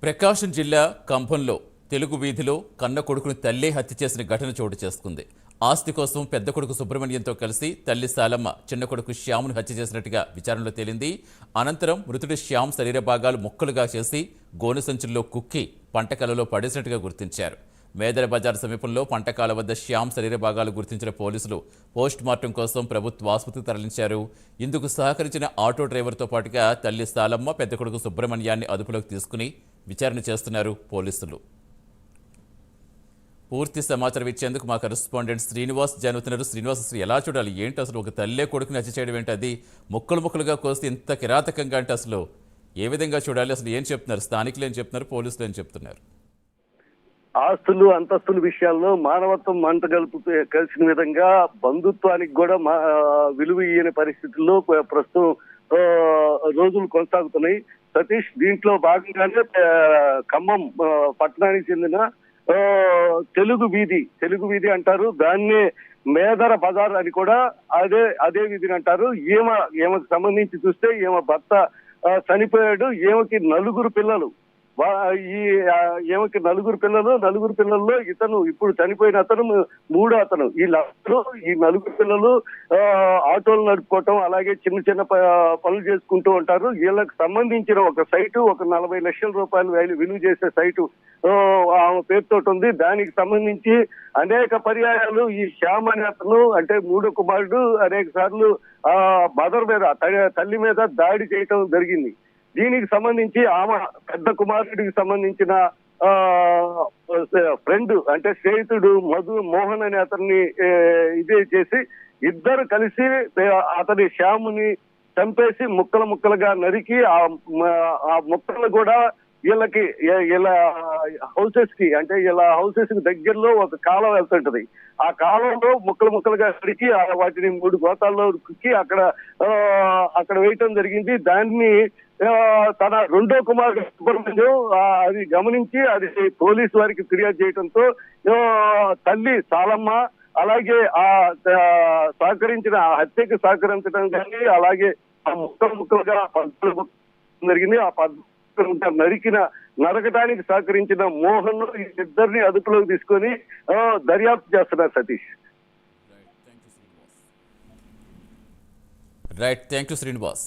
ప్రకాశం జిల్లా కంభంలో తెలుగు వీధిలో కన్న కొడుకును తల్లే హత్య చేసిన ఘటన చోటు చేసుకుంది. ఆస్తి కోసం పెద్ద కొడుకు సుబ్రహ్మణ్యంతో కలిసి తల్లి సాలమ్మ చిన్న కొడుకు శ్యామును హత్య చేసినట్టుగా విచారణలో తేలింది. అనంతరం మృతుడి శ్యామ్ శరీర భాగాలు ముక్కలుగా చేసి గోనె సంచుల్లో కుక్కి పంటకాలలో పడేసినట్టుగా గుర్తించారు. మేదర బజార్ సమీపంలో పంటకాల వద్ద శ్యామ్ శరీర భాగాలు గుర్తించిన పోలీసులు పోస్ట్ మార్టం కోసం ప్రభుత్వ ఆసుపత్రికి తరలించారు. ఇందుకు సహకరించిన ఆటో డ్రైవర్తో పాటుగా తల్లి సాలమ్మ పెద్ద కొడుకు సుబ్రహ్మణ్యాన్ని అదుపులోకి తీసుకుని విచారణ చేస్తున్నారు పోలీసులు. పూర్తి సమాచారం ఇచ్చేందుకు మా కరెస్పాండెంట్ శ్రీనివాస్ జాయిన్. శ్రీనివాస్, అసలు ఎలా చూడాలి, ఏంటి అసలు ఒక తల్లే కొడుకుని హత్య చేయడం ఏంటి, అది ముక్కలు ముక్కలుగా కోస్తే ఇంత కిరాతకంగా అంటే అసలు ఏ విధంగా చూడాలి, అసలు ఏం చెప్తున్నారు స్థానికులు, ఏం చెప్తున్నారు పోలీసులు, ఏం చెప్తున్నారు? ఆస్తులు అంతస్తుల విషయాల్లో మానవత్వం మంట కలిసిన విధంగా బంధుత్వానికి కూడా విలువ ఇయ్యని పరిస్థితుల్లో ప్రస్తుతం రోజులు కొనసాగుతున్నాయి. సతీష్, దీంట్లో భాగంగానే ఖమ్మం పట్టణానికి చెందిన తెలుగు వీధి అంటారు, దాన్నే మేదర బజార్ అని కూడా అదే వీధిని అంటారు. ఈమెకు సంబంధించి చూస్తే ఈమె భర్త చనిపోయాడు. ఈమెకి నలుగురు పిల్లలు. ఈమెకి నలుగురు పిల్లల్లో ఇతను ఇప్పుడు చనిపోయిన అతను మూడో అతను. ఈ నలుగురు పిల్లలు ఆటోలు నడుపుకోవటం, అలాగే చిన్న చిన్న పనులు చేసుకుంటూ ఉంటారు. వీళ్ళకి సంబంధించిన ఒక సైటు, ఒక 40 లక్షల రూపాయలు విలువ చేసే సైటు ఆమె పేరుతో ఉంది. దానికి సంబంధించి అనేక పర్యాయాలు ఈ శ్యామ్ అనే అతను, అంటే మూడో కుమారుడు, అనేక సార్లు మదర్ మీద, తల్లి మీద దాడి చేయటం జరిగింది. దీనికి సంబంధించి ఆమె పెద్ద కుమారుడికి సంబంధించిన ఫ్రెండ్, అంటే స్నేహితుడు మోహన్ అనే అతన్ని ఇదే చేసి ఇద్దరు కలిసి అతని శ్యాముని చంపేసి ముక్కలుగా నరికి ఆ ముక్కలు కూడా వీళ్ళ హౌసెస్ కి దగ్గరలో ఒక కాలం వెళ్తుంటది. ఆ కాలంలో ముక్కలుగా నరికి వాటిని 3 గోతాల్లో కుక్కి అక్కడ వేయటం జరిగింది. దాన్ని తన రెండో కుమారుడు సుబ్రహ్మణ్యం అది గమనించి అది పోలీసు వారికి ఫిర్యాదు చేయడంతో తల్లి సాలమ్మ, అలాగే హత్యకి సహకరించడం కానీ, అలాగే ఆ ముక్కలుగా జరిగింది. ఆ నరకటానికి సహకరించిన మోహన్ ఇద్దరిని అదుపులోకి తీసుకొని దర్యాప్తు చేస్తున్నారు. Satish, right, thank you Srinivas.